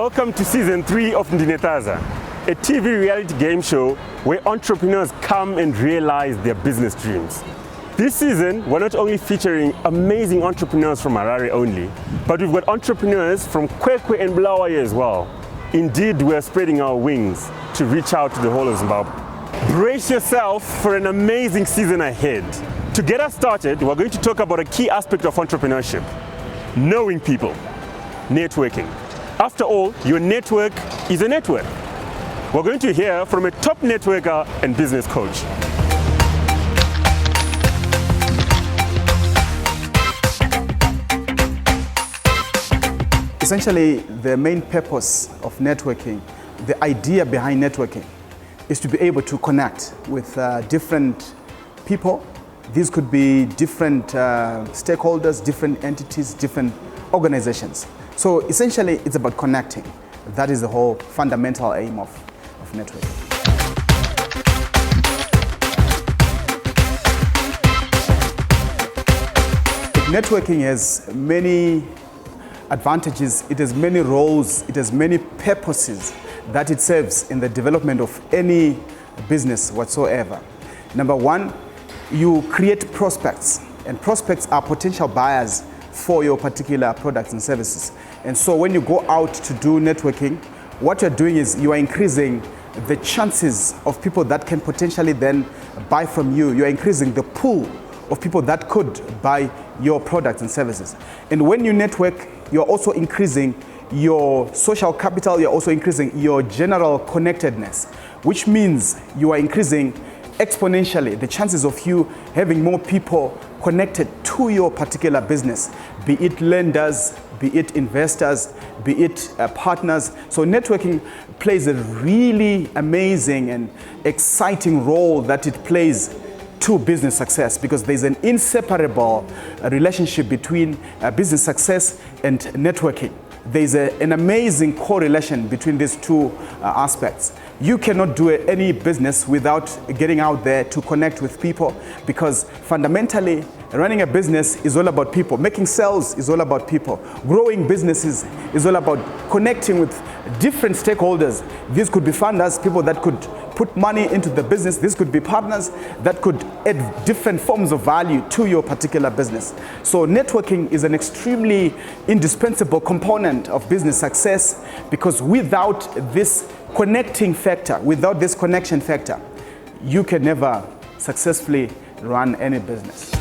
Welcome to Season 3 of Ndinetaza, a TV reality game show where entrepreneurs come and realize their business dreams. This season, we're not only featuring amazing entrepreneurs from Harare only, but we've got entrepreneurs from Kwekwe and Bulawayo as well. Indeed, we're spreading our wings to reach out to the whole of Zimbabwe. Brace yourself for an amazing season ahead. To get us started, we're going to talk about a key aspect of entrepreneurship: knowing people, networking. After all, your network is a network. We're going to hear from a top networker and business coach. Essentially, the main purpose of networking, the idea behind networking, is to be able to connect with different people. These could be different stakeholders, different entities, different organizations. So essentially, it's about connecting. That is the whole fundamental aim of networking. Networking has many advantages, it has many roles, it has many purposes that it serves in the development of any business whatsoever. Number one, you create prospects, and prospects are potential buyers for your particular products and services. And so when you go out to do networking, what you're doing is you are increasing the chances of people that can potentially then buy from you. You're increasing the pool of people that could buy your products and services. And when you network, you're also increasing your social capital, you're also increasing your general connectedness, which means you are increasing exponentially the chances of you having more people connected to your particular business, be it lenders, be it investors, be it partners. So networking plays a really amazing and exciting role that it plays to business success, because there's an inseparable relationship between business success and networking. There's an amazing correlation between these two aspects. You cannot do any business without getting out there to connect with people, because fundamentally, running a business is all about people. Making sales is all about people. Growing businesses is all about connecting with different stakeholders. These could be funders, people that could put money into the business. This could be partners that could add different forms of value to your particular business. So networking is an extremely indispensable component of business success, because without this connecting factor, without this connection factor, you can never successfully run any business.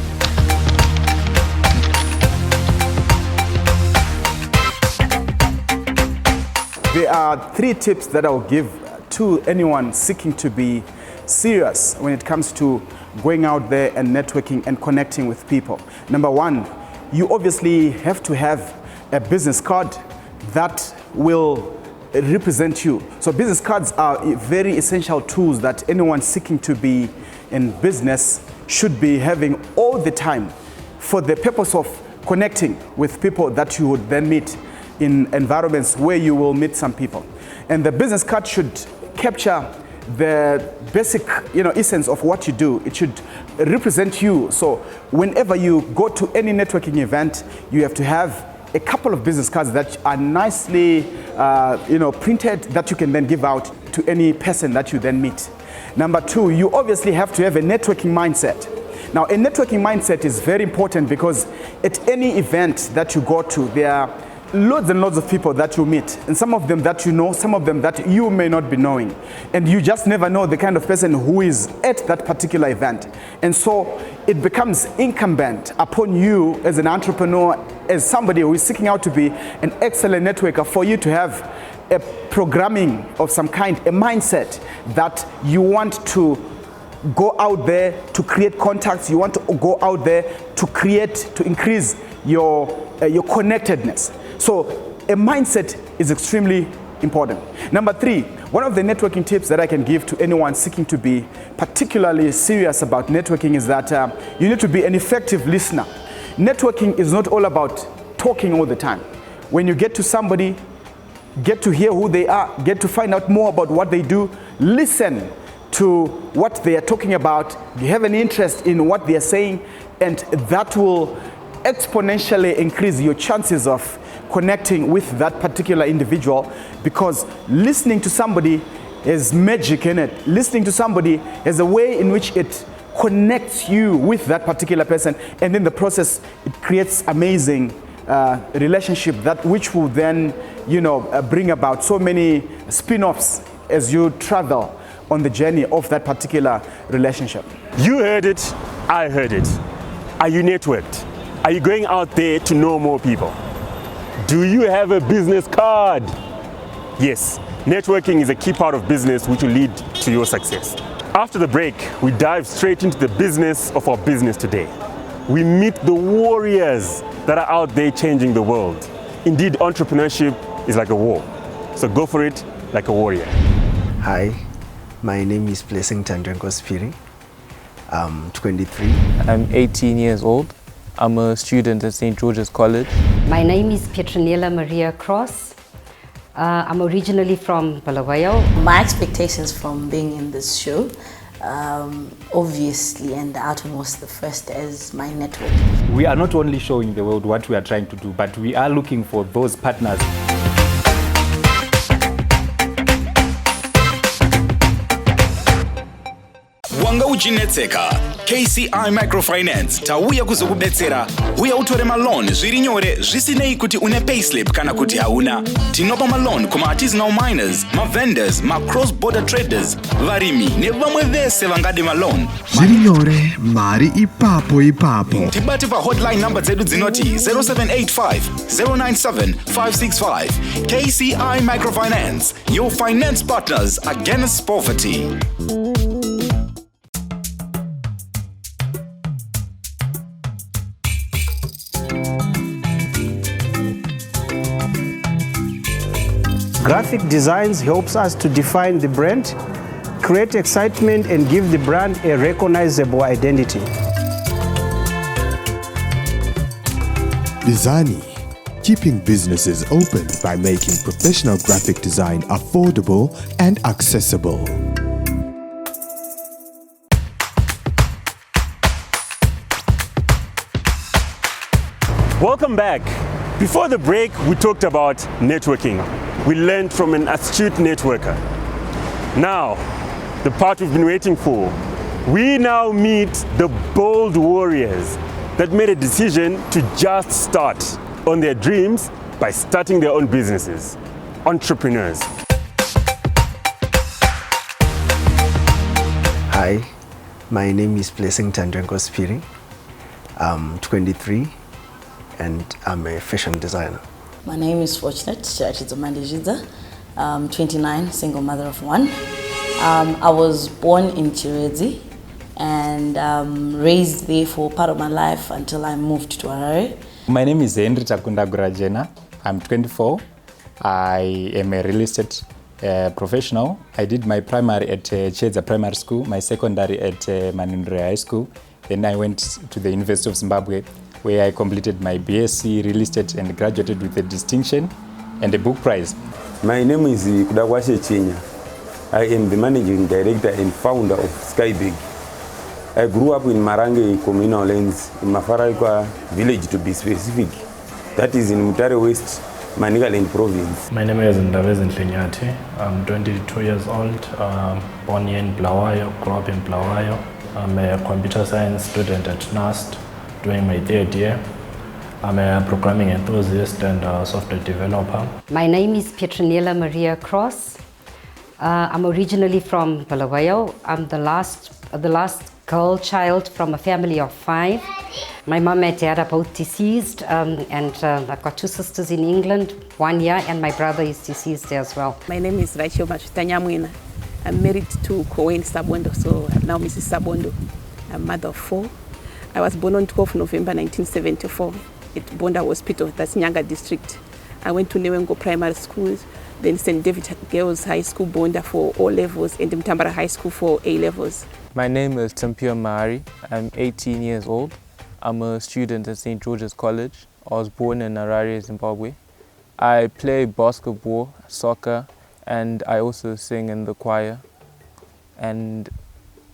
There are 3 tips that I'll give to anyone seeking to be serious when it comes to going out there and networking and connecting with people. Number 1, you obviously have to have a business card that will represent you. So business cards are very essential tools that anyone seeking to be in business should be having all the time, for the purpose of connecting with people that you would then meet in environments where you will meet some people. And the business card should capture the basic, essence of what you do. It should represent you. So whenever you go to any networking event, you have to have a couple of business cards that are nicely, printed, that you can then give out to any person that you then meet. Number 2, you obviously have to have a networking mindset. Now, a networking mindset is very important, because at any event that you go to, there are loads and loads of people that you meet, and some of them that you know, some of them that you may not be knowing, and you just never know the kind of person who is at that particular event. And so it becomes incumbent upon you as an entrepreneur, as somebody who is seeking out to be an excellent networker, for you to have a programming of some kind, a mindset that you want to go out there to create contacts, you want to go out there to increase your connectedness. So a mindset is extremely important. Number 3, one of the networking tips that I can give to anyone seeking to be particularly serious about networking is that you need to be an effective listener. Networking is not all about talking all the time. When you get to somebody, get to hear who they are, get to find out more about what they do, listen to what they are talking about, you have an interest in what they are saying, and that will exponentially increase your chances of connecting with that particular individual, because listening to somebody is magic in it. Listening to somebody is a way in which it connects you with that particular person, and in the process it creates amazing relationship that which will then bring about so many spin-offs as you travel on the journey of that particular relationship. You heard it, I heard it. Are you networked? Are you going out there to know more people? Do you have a business card? Yes, networking is a key part of business which will lead to your success. After the break, we dive straight into the business of our business today. We meet the warriors that are out there changing the world. Indeed, entrepreneurship is like a war. So go for it like a warrior. Hi, my name is Blessing Tandrenko Spiri. I'm 23. I'm 18 years old. I'm a student at St. George's College. My name is Petronella Maria Cross. I'm originally from Bulawayo. My expectations from being in this show, obviously and utmost, the first is my network. We are not only showing the world what we are trying to do, but we are looking for those partners. Wanga uchinetseka KCI Microfinance tauya kuzokubetsera uya utore malon zviri nyore zvisinei kuti une payslip kana kuti hauna. Tinopa malon kuma artisanal miners, ma vendors, ma cross border traders, varimi nevamwe vese vangade malon zviri nyore, mari ipapo. Tibate pa hotline number dzedu dzinoti 0785 097 565. KCI Microfinance, your finance partners against poverty. Graphic designs helps us to define the brand, create excitement, and give the brand a recognizable identity. Bizani, keeping businesses open by making professional graphic design affordable and accessible. Welcome back. Before the break, we talked about networking. We learned from an astute networker. Now, the part we've been waiting for. We now meet the bold warriors that made a decision to just start on their dreams by starting their own businesses. Entrepreneurs. Hi, my name is Blessing Tandrenko Spiri. I'm 23 and I'm a fashion designer. My name is Fortunate Chachizomandejidza. I'm 29, single mother of one. I was born in Chiredzi and raised there for part of my life until I moved to Harare. My name is Henry Takundagura Jena. I'm 24. I am a real estate professional. I did my primary at Chedza Primary School, my secondary at Manindre High School. Then I went to the University of Zimbabwe, where I completed my BSc Real Estate and graduated with a distinction and a book prize. My name is Kudawashe Chinya. I am the managing director and founder of Skybig. I grew up in Marange communal lands in Mafaraikwa village, to be specific. That is in Mutare West, Manicaland province. My name is Ndavez Ntlenyati. I'm 22 years old, born here in Bulawayo, grew up in Bulawayo. I'm a computer science student at NAST, doing my third year. I'm a programming enthusiast and a software developer. My name is Petronella Maria Cross. I'm originally from Bulawayo. I'm the last girl child from a family of 5. My mom and dad are both deceased, and I've got 2 sisters in England, 1 year, and my brother is deceased as well. My name is Rachel Machutanyamwina. I'm married to Cohen Sabondo, so I'm now Mrs. Sabondo. I'm mother of 4. I was born on 12 November 1974 at Bonda Hospital, that's Nyanga district. I went to Newengo Primary School, then St. David Girls High School, Bonda for O levels, and Mtambara High School for A levels. My name is Tampio Mahari. I'm 18 years old. I'm a student at St. George's College. I was born in Harare, Zimbabwe. I play basketball, soccer, and I also sing in the choir. And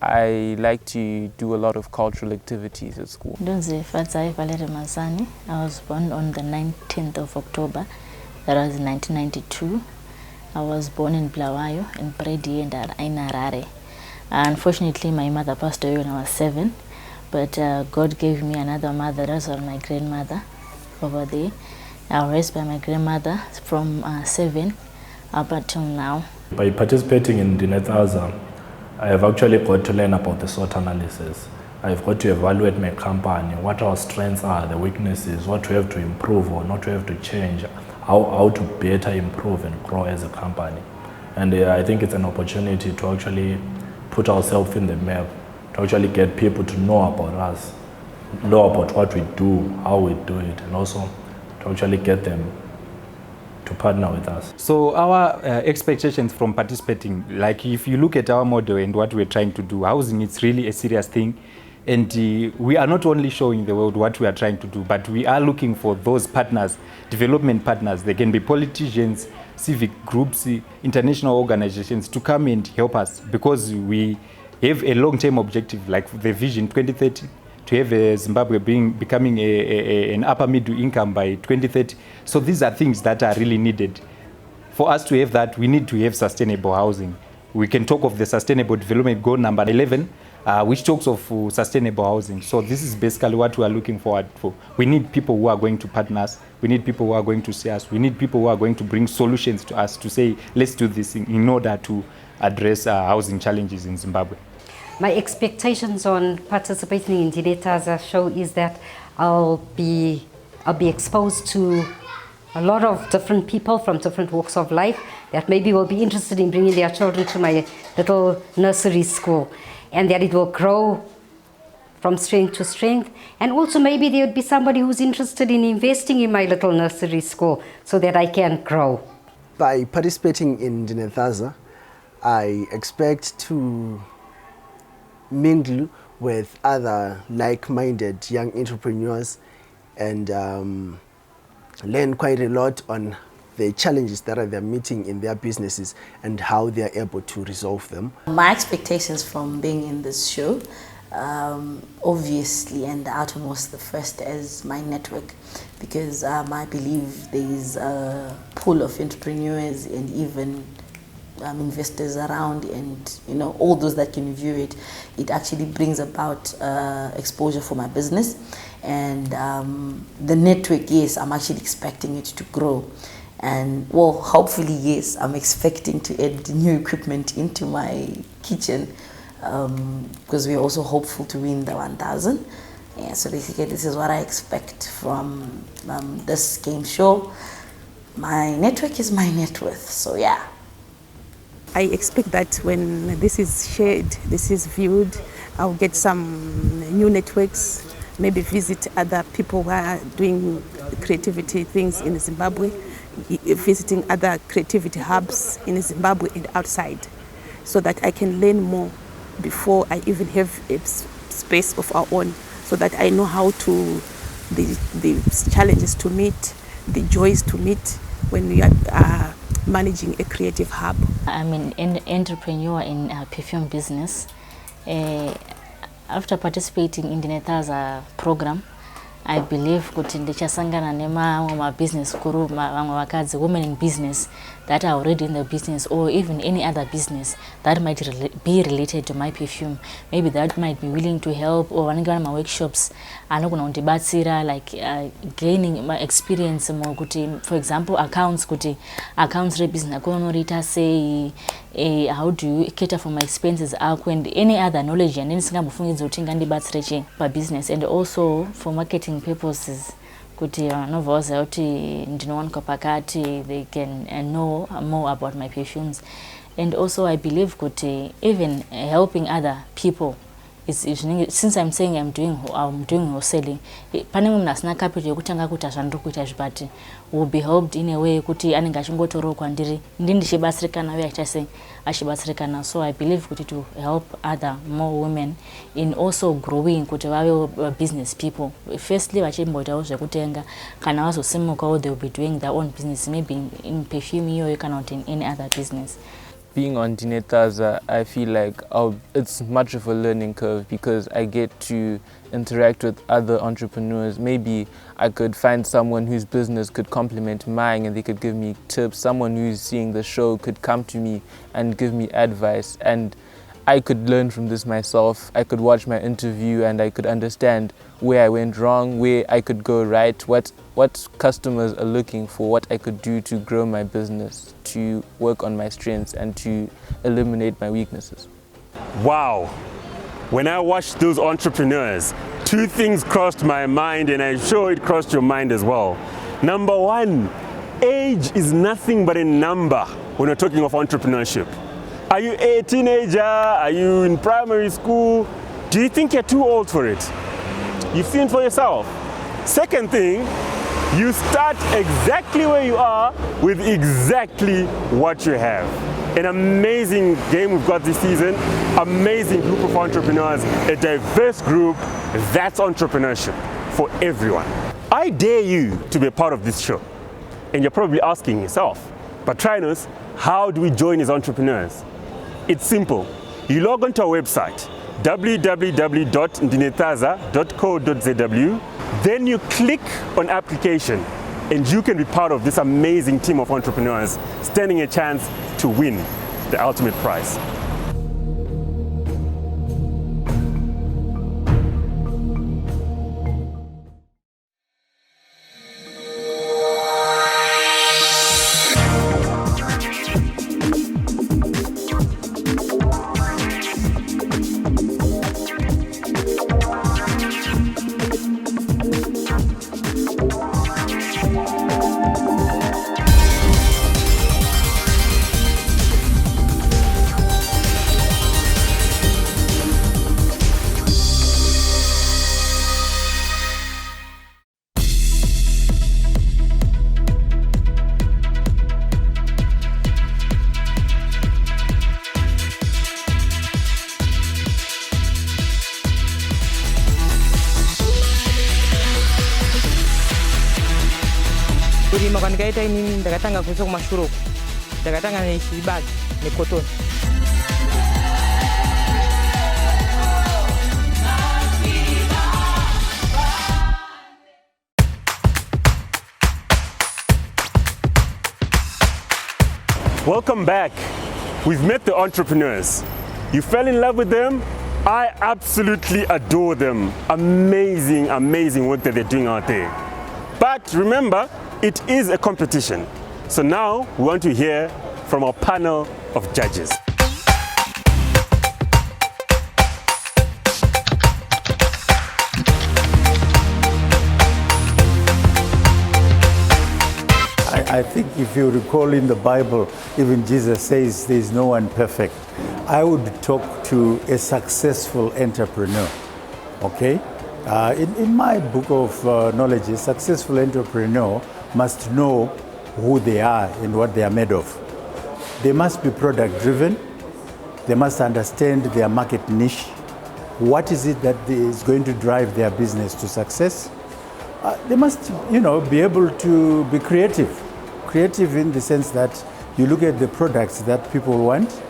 I like to do a lot of cultural activities at school. I was born on the 19th of October, that was 1992. I was born in Blawayo and bred here in Harare. Unfortunately, my mother passed away when I was 7, but God gave me another mother, that was my grandmother over there. I was raised by my grandmother from 7 up until now. By participating in Dinetaza, I have actually got to learn about the SWOT analysis. I've got to evaluate my company, what our strengths are, the weaknesses, what we have to improve or not we have to change, how to better improve and grow as a company. And I think it's an opportunity to actually put ourselves in the map, to actually get people to know about us, know about what we do, how we do it, and also to actually get them to partner with us. So our expectations from participating, like if you look at our model and what we're trying to do, housing is really a serious thing. And we are not only showing the world what we are trying to do, but we are looking for those partners, development partners. They can be politicians, civic groups, international organizations to come and help us, because we have a long-term objective, like the Vision 2030, to have Zimbabwe becoming an upper middle income by 2030. So these are things that are really needed. For us to have that, we need to have sustainable housing. We can talk of the Sustainable Development Goal number 11, which talks of sustainable housing. So this is basically what we are looking forward for. We need people who are going to partner us. We need people who are going to see us. We need people who are going to bring solutions to us to say, let's do this in order to address housing challenges in Zimbabwe. My expectations on participating in Dinetaza show is that I'll be exposed to a lot of different people from different walks of life that maybe will be interested in bringing their children to my little nursery school, and that it will grow from strength to strength. And also maybe there would be somebody who's interested in investing in my little nursery school so that I can grow. By participating in Dinetaza, I expect to mingle with other like-minded young entrepreneurs and learn quite a lot on the challenges that they're meeting in their businesses and how they're able to resolve them. My expectations from being in this show, obviously and outermost, the first is my network, because I believe there is a pool of entrepreneurs and even investors around, and all those that can view it. It actually brings about exposure for my business, and the network, yes, I'm actually expecting it to grow. And well, hopefully, yes, I'm expecting to add new equipment into my kitchen, because we're also hopeful to win the 1000. Yeah, so basically this is what I expect from this game show. My network is my net worth, so yeah. I expect that when this is shared, this is viewed, I'll get some new networks, maybe visit other people who are doing creativity things in Zimbabwe, visiting other creativity hubs in Zimbabwe and outside, so that I can learn more before I even have a space of our own, so that I know how to, the challenges to meet, the joys to meet when we are managing a creative hub. I'm an entrepreneur in perfume business. After participating in the Dinetaza program, I believe kuti ndichasangana nema business guru, vakadzi, women in business that are already in the business, or even any other business that might be related to my perfume. Maybe that might be willing to help, or vanenge my workshops anogona kundibatsira, like gaining my experience more kuti, for example, accounts business akonorita sei, how do you cater for my expenses ako, and any other knowledge and ndisingambofungidza kuti ngandibatsire pa business, and also for marketing purposes kuti novoza kuti ndinowanikwa pakati, they can know more about my perfumes. And also I believe kuti even helping other people is since I'm saying I'm doing wholesaling, pane munhu asina capital yekutanga kuita zvandiri kuita zvibati will be helped in a way kuti anenge achingotorowo kwandiri ndichibatsirikana uye achibatsirikana. So I believe kuti to help other more women in also growing kuti vave business people. Firstly vachimboitawo zvekutenga, kana vazosimukawo they will be doing their own business, maybe in perfume iyoyo kana kuti in any other business. Being on Dinetaza, I feel like it's much of a learning curve because I get to interact with other entrepreneurs. Maybe I could find someone whose business could complement mine and they could give me tips. Someone who's seeing the show could come to me and give me advice. And I could learn from this myself. I could watch my interview and I could understand where I went wrong, where I could go right, what customers are looking for, what I could do to grow my business, to work on my strengths and to eliminate my weaknesses. Wow. When I watched those entrepreneurs, two things crossed my mind, and I'm sure it crossed your mind as well. Number one, age is nothing but a number when we're talking of entrepreneurship. Are you a teenager? Are you in primary school? Do you think you're too old for it? You've seen for yourself. Second thing, you start exactly where you are with exactly what you have. An amazing game we've got this season, amazing group of entrepreneurs, a diverse group. That's entrepreneurship for everyone. I dare you to be a part of this show. And you're probably asking yourself, but Trinos, how do we join as entrepreneurs? It's simple. You log onto our website, www.ndinetaza.co.zw. Then you click on application and you can be part of this amazing team of entrepreneurs standing a chance to win the ultimate prize. Kulima kwanikaita inini ndakatanga kuisa kumashuroko. Ndakatanga nechibagi nekotoni. Welcome back. We've met the entrepreneurs. You fell in love with them? I absolutely adore them. Amazing, amazing work that they're doing out there. But remember, it is a competition. So now we want to hear from our panel of judges. I think if you recall in the Bible, even Jesus says there is no one perfect. I would talk to a successful entrepreneur, okay? In my book of knowledge, a successful entrepreneur must know who they are and what they are made of. They must be product driven. They must understand their market niche. What is it that is going to drive their business to success? They must, be able to be creative. Creative in the sense that you look at the products that people want,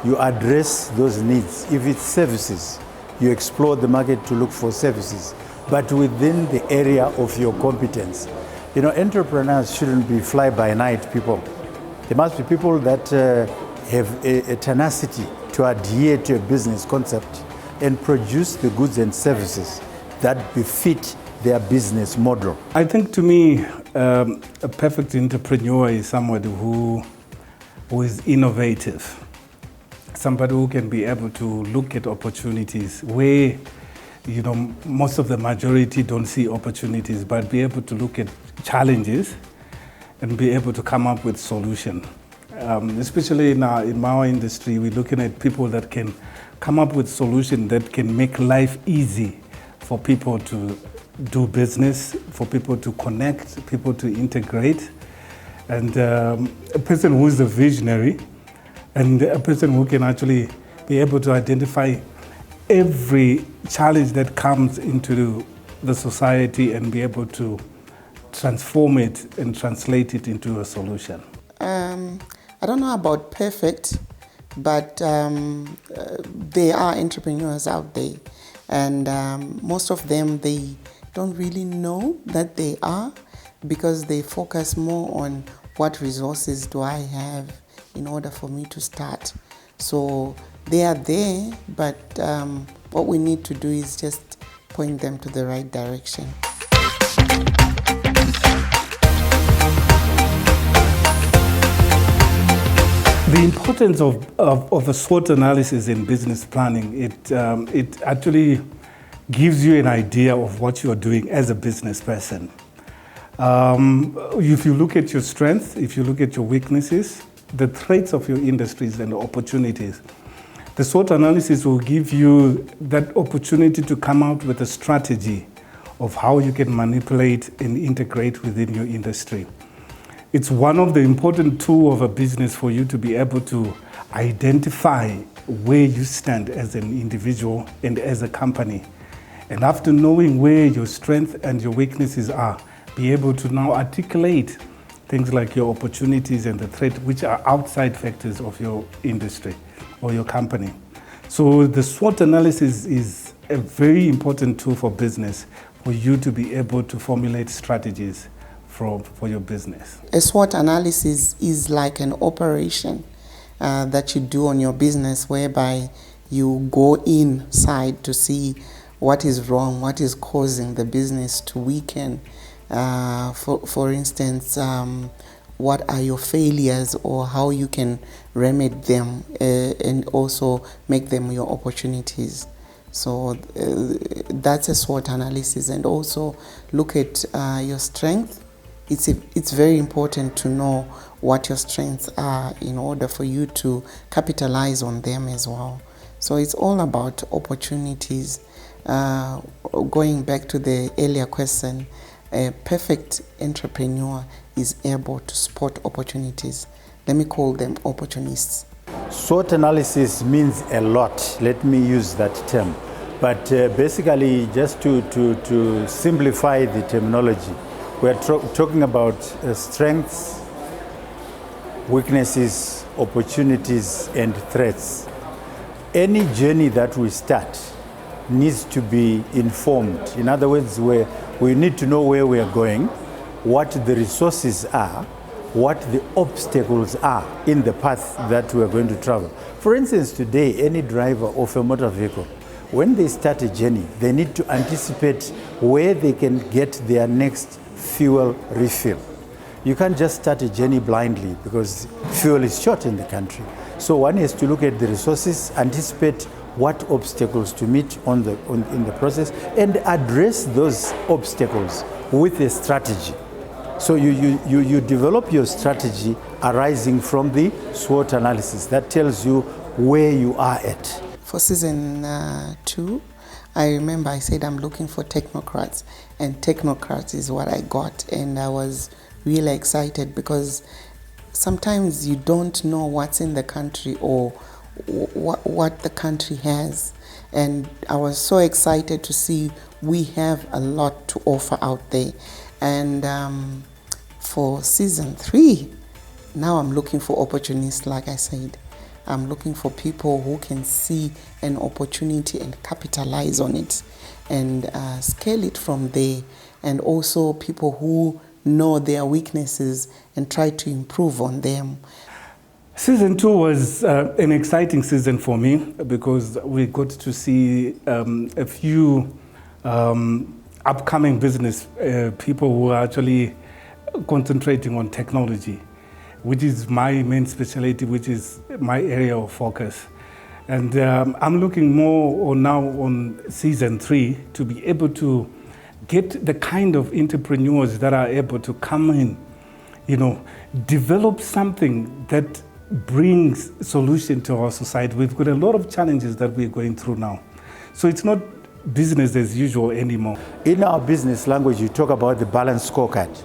you address those needs. If it's services, you explore the market to look for services, but within the area of your competence. Entrepreneurs shouldn't be fly-by-night people. There must be people that have a tenacity to adhere to a business concept and produce the goods and services that befit their business model. I think to me, a perfect entrepreneur is somebody who is innovative. Somebody who can be able to look at opportunities where, most of the majority don't see opportunities, but be able to look at challenges and be able to come up with solutions. Especially in our industry, we're looking at people that can come up with solutions that can make life easy for people to do business, for people to connect, people to integrate, and a person who is a visionary, and a person who can actually be able to identify every challenge that comes into the society and be able to transform it and translate it into a solution. I don't know about perfect, but there are entrepreneurs out there, and most of them, they don't really know that they are, because they focus more on what resources do I have in order for me to start. So they are there, but what we need to do is just point them to the right direction. The importance of a SWOT analysis in business planning, it actually gives you an idea of what you're doing as a business person. If you look at your strengths, if you look at your weaknesses, the threats of your industries and the opportunities, the SWOT analysis will give you that opportunity to come out with a strategy of how you can manipulate and integrate within your industry. It's one of the important tools of a business for you to be able to identify where you stand as an individual and as a company. And after knowing where your strengths and your weaknesses are, be able to now articulate things like your opportunities and the threat, which are outside factors of your industry or your company. So the SWOT analysis is a very important tool for business, for you to be able to formulate strategies for your business. A SWOT analysis is like an operation that you do on your business, whereby you go inside to see what is wrong, what is causing the business to weaken. For instance, what are your failures, or how you can remedy them and also make them your opportunities. So that's a SWOT analysis. And also look at your strength. It's very important to know what your strengths are in order for you to capitalize on them as well. So it's all about opportunities. Going back to the earlier question, a perfect entrepreneur is able to spot opportunities. Let me call them opportunists. SWOT analysis means a lot. Let me use that term. But basically, just to simplify the terminology, we're talking about strengths, weaknesses, opportunities, and threats. Any journey that we start needs to be informed. In other words, we need to know where we are going, what the resources are, what the obstacles are in the path that we are going to travel. For instance, today, any driver of a motor vehicle, when they start a journey, they need to anticipate where they can get their next fuel refill. You can't just start a journey blindly, because fuel is short in the country. So one has to look at the resources, anticipate what obstacles to meet in the process, and address those obstacles with a strategy. So you develop your strategy arising from the SWOT analysis that tells you where you are at. For season 2, I remember I said I'm looking for technocrats, and technocrats is what I got, and I was really excited, because sometimes you don't know what's in the country or what the country has, and I was so excited to see we have a lot to offer out there. And for season 3, now I'm looking for opportunists. Like I said, I'm looking for people who can see an opportunity and capitalize on it and scale it from there, and also people who know their weaknesses and try to improve on them. Season 2 was an exciting season for me, because we got to see a few upcoming business people who are actually concentrating on technology, which is my main specialty, which is my area of focus. And I'm looking more now on season 3 to be able to get the kind of entrepreneurs that are able to come in, develop something that brings solution to our society. We've got a lot of challenges that we're going through now. So it's not business as usual anymore. In our business language, you talk about the balanced scorecard.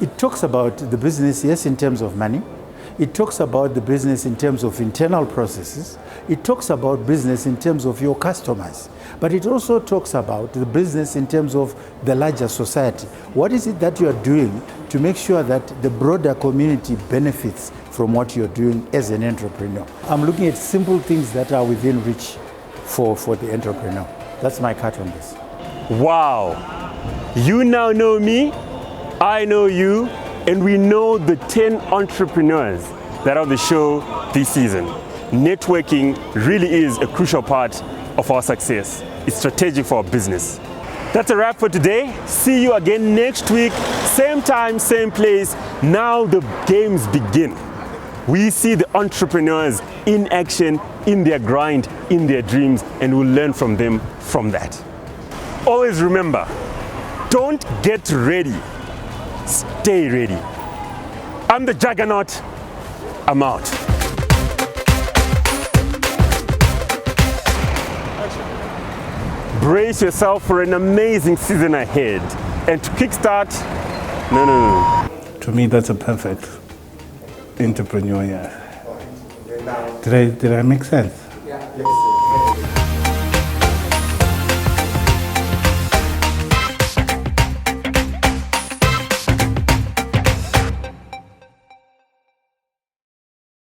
It talks about the business, yes, in terms of money. It talks about the business in terms of internal processes. It talks about business in terms of your customers. But it also talks about the business in terms of the larger society. What is it that you are doing to make sure that the broader community benefits from what you're doing as an entrepreneur. I'm looking at simple things that are within reach for the entrepreneur. That's my cut on this. Wow. You now know me, I know you, and we know the 10 entrepreneurs that are on the show this season. Networking really is a crucial part of our success. It's strategic for our business. That's a wrap for today. See you again next week, same time, same place. Now the games begin. We see the entrepreneurs in action, in their grind, in their dreams, and we'll learn from them from that. Always remember, don't get ready, stay ready. I'm the Juggernaut, I'm out. Brace yourself for an amazing season ahead. And to kickstart, no. To me, that's a perfect entrepreneur, yeah. Did I make sense? Yeah.